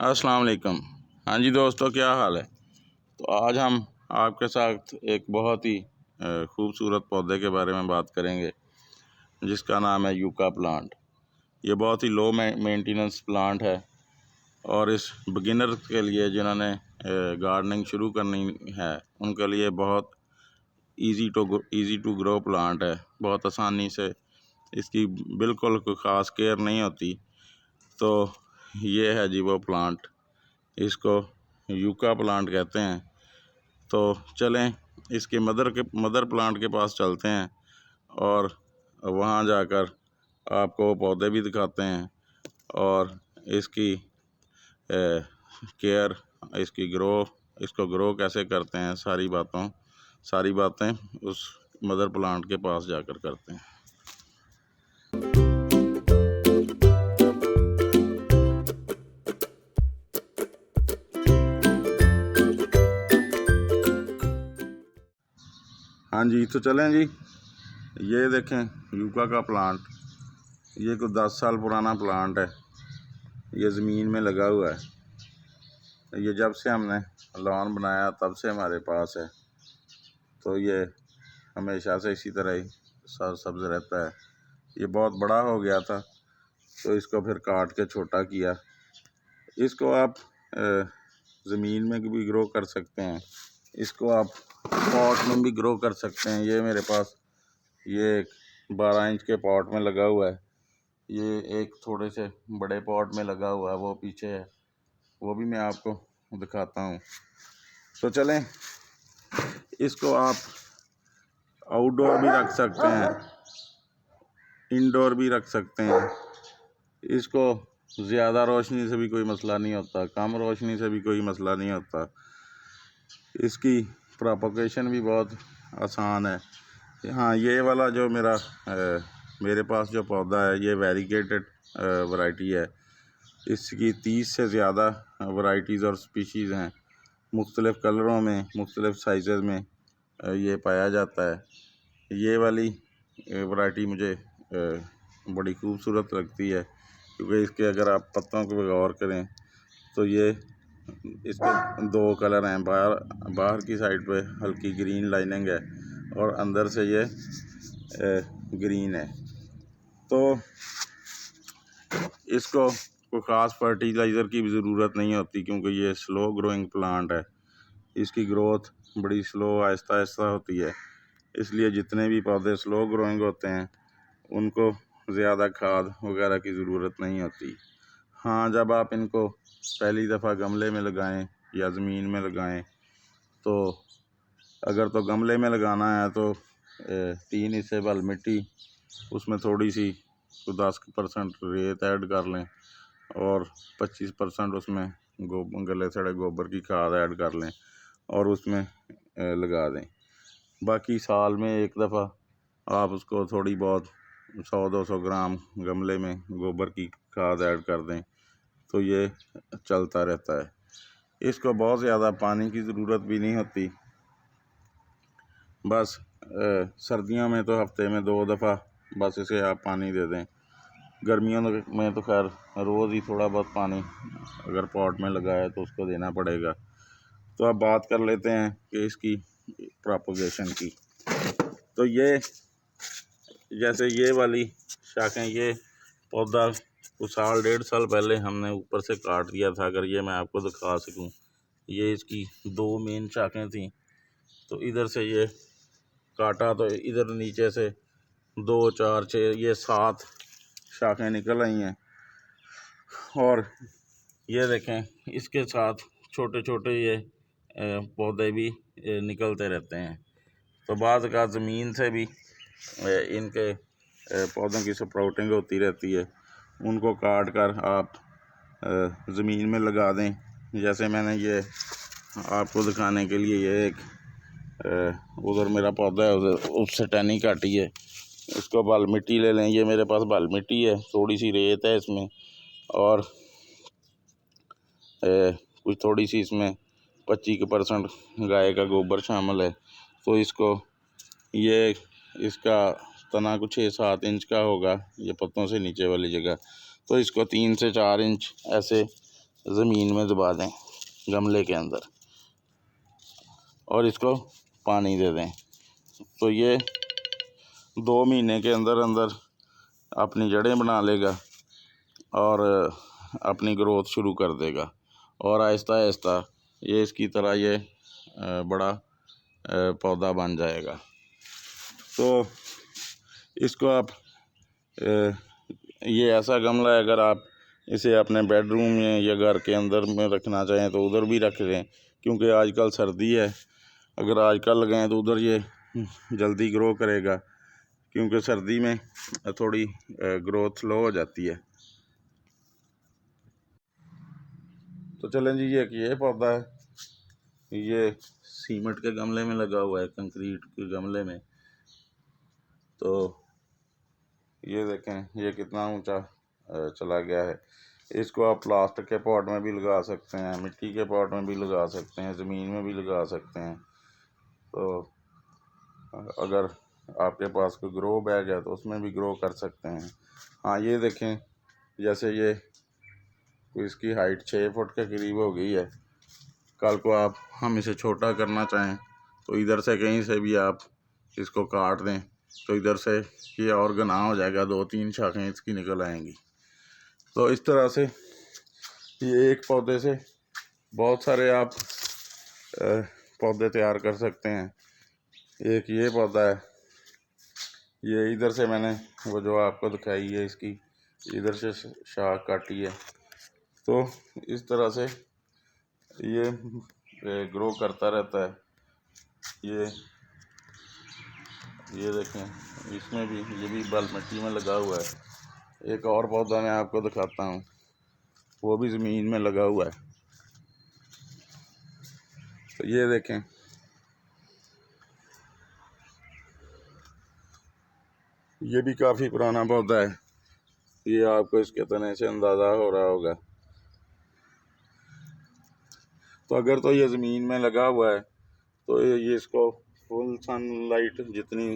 अस्सलाम वालेकुम। हाँ जी दोस्तों, क्या हाल है। तो आज हम आपके साथ एक बहुत ही खूबसूरत पौधे के बारे में बात करेंगे जिसका नाम है यूका प्लांट। ये बहुत ही लो मेंटेनेंस प्लांट है और इस बिगिनर के लिए जिन्होंने गार्डनिंग शुरू करनी है उनके लिए बहुत इजी टू ग्रो प्लांट है। बहुत आसानी से इसकी बिल्कुल कोई ख़ास केयर नहीं होती। तो ये है जी वो प्लांट, इसको यूका प्लांट कहते हैं। तो चलें इसके मदर प्लांट के पास चलते हैं और वहाँ जाकर आपको पौधे भी दिखाते हैं और इसकी केयर, इसको ग्रो कैसे करते हैं, सारी बातें उस मदर प्लांट के पास जाकर करते हैं। हाँ जी, तो चलें जी। ये देखें यूका का प्लांट, ये कोई 10 साल पुराना प्लांट है। ये ज़मीन में लगा हुआ है। ये जब से हमने लॉन बनाया तब से हमारे पास है। तो ये हमेशा से इसी तरह ही सब्ज़ रहता है। ये बहुत बड़ा हो गया था तो इसको फिर काट के छोटा किया। इसको आप ज़मीन में भी ग्रो कर सकते हैं, इसको आप पॉट में भी ग्रो कर सकते हैं। ये मेरे पास ये 12 इंच के पॉट में लगा हुआ है। ये एक थोड़े से बड़े पॉट में लगा हुआ है, वो पीछे है, वो भी मैं आपको दिखाता हूँ। तो चलें, इसको आप आउटडोर भी रख सकते हैं, इंडोर भी रख सकते हैं। इसको ज़्यादा रोशनी से भी कोई मसला नहीं होता, कम रोशनी से भी कोई मसला नहीं होता। इसकी प्रोपगेशन भी बहुत आसान है। हाँ, ये वाला जो मेरे पास जो पौधा है ये वेरीगेटेड वैरायटी है। इसकी 30 से ज़्यादा वैरायटीज़ और स्पीशीज़ हैं। मुख्तलिफ़ कलरों में, मुख्तलिफ़ साइज़ में ये पाया जाता है। ये वाली वैरायटी मुझे बड़ी खूबसूरत लगती है क्योंकि इसके अगर आप पत्तों को गौर करें तो ये इसके 2 कलर हैं। बाहर की साइड पे हल्की ग्रीन लाइनिंग है और अंदर से ये ग्रीन है। तो इसको कोई ख़ास फर्टिलाइज़र की भी ज़रूरत नहीं होती क्योंकि ये स्लो ग्रोइंग प्लांट है। इसकी ग्रोथ बड़ी स्लो, आहिस्ता आहिस्ता होती है। इसलिए जितने भी पौधे स्लो ग्रोइंग होते हैं उनको ज़्यादा खाद वगैरह की ज़रूरत नहीं होती। हाँ, जब आप इनको पहली दफ़ा गमले में लगाएं या ज़मीन में लगाएं तो अगर तो गमले में लगाना है तो 3 हिस्से बल मिट्टी, उसमें थोड़ी सी 10% रेत ऐड कर लें और 25% उसमें गले सड़े गोबर की खाद ऐड कर लें और उसमें लगा दें। बाकी साल में एक दफ़ा आप उसको थोड़ी बहुत 100-200 ग्राम गमले में गोबर की खाद ऐड कर दें तो ये चलता रहता है। इसको बहुत ज़्यादा पानी की ज़रूरत भी नहीं होती। बस सर्दियों में तो हफ्ते में 2 दफ़ा बस इसे आप पानी दे दें। गर्मियों में तो खैर रोज़ ही थोड़ा बहुत पानी अगर पॉट में लगा है तो उसको देना पड़ेगा। तो अब बात कर लेते हैं कि इसकी प्रोपगेशन की। तो ये जैसे ये वाली शाखें, ये पौधा कुछ 1.5 साल पहले हमने ऊपर से काट दिया था। अगर ये मैं आपको दिखा सकूं, ये इसकी 2 मेन शाखें थी। तो इधर से ये काटा तो इधर नीचे से 2, 4, 6, ये 7 शाखें निकल आई हैं। और ये देखें इसके साथ छोटे छोटे ये पौधे भी निकलते रहते हैं। तो बाद का ज़मीन से भी इनके पौधों की स्प्राउटिंग होती रहती है। उनको काट कर आप ज़मीन में लगा दें। जैसे मैंने ये आपको दिखाने के लिए ये एक उधर मेरा पौधा है, उधर उससे टहनी काटी है, उसको बाल मिट्टी ले लें। ये मेरे पास बाल मिट्टी है, थोड़ी सी रेत है इसमें और कुछ थोड़ी सी इसमें 25% गाय का गोबर शामिल है। तो इसका तना कुछ 6-7 इंच का होगा, ये पत्तों से नीचे वाली जगह। तो इसको 3 से 4 इंच ऐसे ज़मीन में दबा दें गमले के अंदर और इसको पानी दे दें, तो ये 2 महीने के अंदर अंदर अपनी जड़ें बना लेगा और अपनी ग्रोथ शुरू कर देगा और आहिस्ता आहिस्ता ये इसकी तरह ये बड़ा पौधा बन जाएगा। तो इसको आप ये ऐसा गमला है, अगर आप इसे अपने बेडरूम में या घर के अंदर में रखना चाहें तो उधर भी रख लें, क्योंकि आजकल सर्दी है। अगर आजकल लगाएं तो उधर ये जल्दी ग्रो करेगा, क्योंकि सर्दी में थोड़ी ग्रोथ स्लो हो जाती है। तो चलें जी, ये पौधा है, ये सीमेंट के गमले में लगा हुआ है, कंक्रीट के गमले में। तो ये देखें ये कितना ऊंचा चला गया है। इसको आप प्लास्टिक के पॉट में भी लगा सकते हैं, मिट्टी के पॉट में भी लगा सकते हैं, ज़मीन में भी लगा सकते हैं। तो अगर आपके पास कोई ग्रो बैग है तो उसमें भी ग्रो कर सकते हैं। हाँ, ये देखें जैसे ये इसकी हाइट 6 फुट के करीब हो गई है। कल को हम इसे छोटा करना चाहें तो इधर से कहीं से भी आप इसको काट दें तो इधर से ये और घना हो जाएगा, 2-3 शाखें इसकी निकल आएंगी। तो इस तरह से ये एक पौधे से बहुत सारे आप पौधे तैयार कर सकते हैं। एक ये पौधा है, ये इधर से मैंने वो जो आपको दिखाई है इसकी इधर से शाख काटी है। तो इस तरह से ये ग्रो करता रहता है। ये देखें, इसमें भी ये भी बल मिट्टी में लगा हुआ है। एक और पौधा मैं आपको दिखाता हूँ, वो भी ज़मीन में लगा हुआ है। तो ये देखें, ये भी काफ़ी पुराना पौधा है। ये आपको इसके तने से अंदाज़ा हो रहा होगा। तो अगर तो ये ज़मीन में लगा हुआ है तो ये इसको फुल सनलाइट, जितनी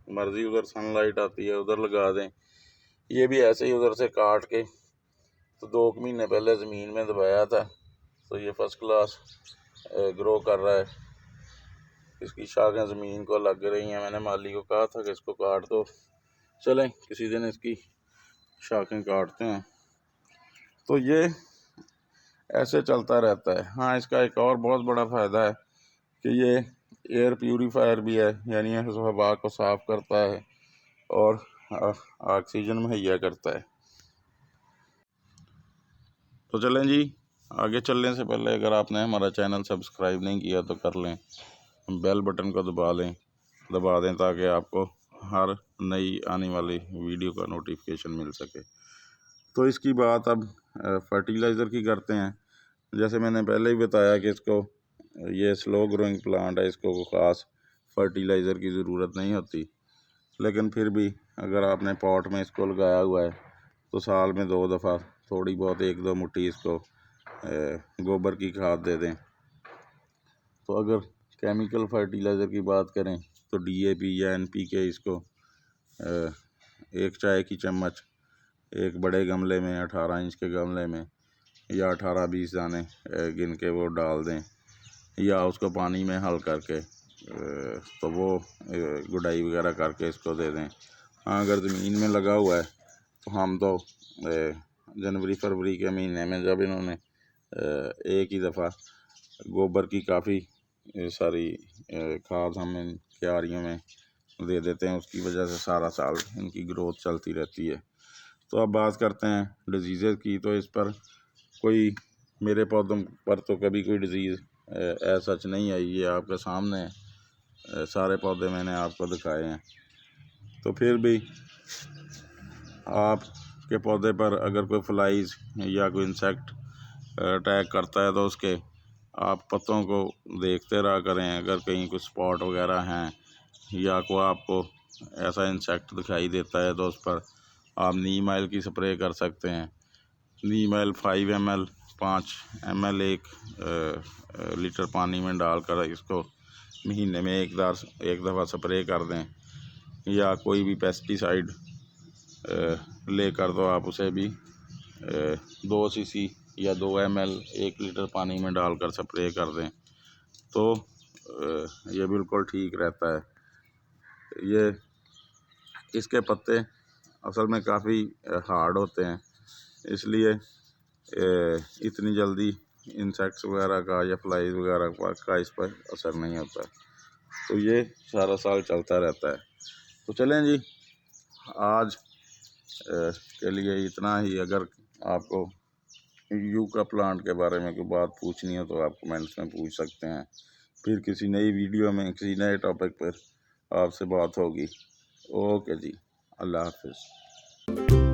मर्ज़ी उधर सनलाइट आती है उधर लगा दें। ये भी ऐसे ही उधर से काट के तो 2 महीने पहले ज़मीन में दबाया था, तो ये फर्स्ट क्लास ग्रो कर रहा है। इसकी शाखें ज़मीन को लग रही हैं। मैंने माली को कहा था कि इसको काट दो, चलें किसी दिन इसकी शाखें काटते हैं। तो ये ऐसे चलता रहता है। हाँ, इसका एक और बहुत बड़ा फ़ायदा है कि ये एयर प्यूरीफायर भी है, यानी हवा को साफ़ करता है और ऑक्सीजन मुहैया करता है। तो चलें जी, आगे चलने से पहले अगर आपने हमारा चैनल सब्सक्राइब नहीं किया तो कर लें, बेल बटन को दबा दें ताकि आपको हर नई आने वाली वीडियो का नोटिफिकेशन मिल सके। तो इसकी बात अब फर्टिलाइज़र की करते हैं। जैसे मैंने पहले ही बताया कि इसको ये स्लो ग्रोइंग प्लांट है, इसको ख़ास फर्टिलाइज़र की ज़रूरत नहीं होती, लेकिन फिर भी अगर आपने पॉट में इसको लगाया हुआ है तो साल में 2 दफ़ा थोड़ी बहुत 1-2 मुट्ठी इसको गोबर की खाद दे दें। तो अगर केमिकल फर्टिलाइज़र की बात करें तो DAP या NPK इसको 1 चाय की चम्मच एक बड़े गमले में 18 इंच के गमले में या 18-20 दाने गिन के वो डाल दें, या उसको पानी में हल करके तो वो गुडाई वगैरह करके इसको दे दें। हाँ, अगर ज़मीन में लगा हुआ है तो हम तो जनवरी-फरवरी के महीने में जब इन्होंने एक ही दफ़ा गोबर की काफ़ी सारी खाद हम इन क्यारियों में दे देते हैं, उसकी वजह से सारा साल इनकी ग्रोथ चलती रहती है। तो अब बात करते हैं डिजीज़ की। तो इस पर कोई मेरे पौधों पर तो कभी कोई डिज़ीज़ ऐसा सच नहीं आई। ये आपके सामने सारे पौधे मैंने आपको दिखाए हैं। तो फिर भी आपके पौधे पर अगर कोई फ्लाइज या कोई इंसेक्ट अटैक करता है तो उसके आप पत्तों को देखते रहा करें। अगर कहीं कुछ स्पॉट वगैरह हैं या कोई आपको ऐसा इंसेक्ट दिखाई देता है तो उस पर आप नीम ऑयल की स्प्रे कर सकते हैं। नीम ऑयल 5 ml 5 ml 1 लीटर पानी में डालकर इसको महीने में एक दफ़ा स्प्रे कर दें, या कोई भी पेस्टिसाइड लेकर तो आप उसे भी 2 cc या 2 ml 1 लीटर पानी में डालकर स्प्रे कर दें तो ये बिल्कुल ठीक रहता है। ये इसके पत्ते असल में काफ़ी हार्ड होते हैं, इसलिए इतनी जल्दी इंसेक्ट्स वगैरह का या फ्लाइज वगैरह का इस पर असर नहीं होता, तो ये सारा साल चलता रहता है। तो चलें जी, आज के लिए इतना ही। अगर आपको यूका प्लांट के बारे में कोई बात पूछनी है तो आप कमेंट्स में पूछ सकते हैं। फिर किसी नई वीडियो में किसी नए टॉपिक पर आपसे बात होगी। ओके जी, अल्लाह हाफिज़।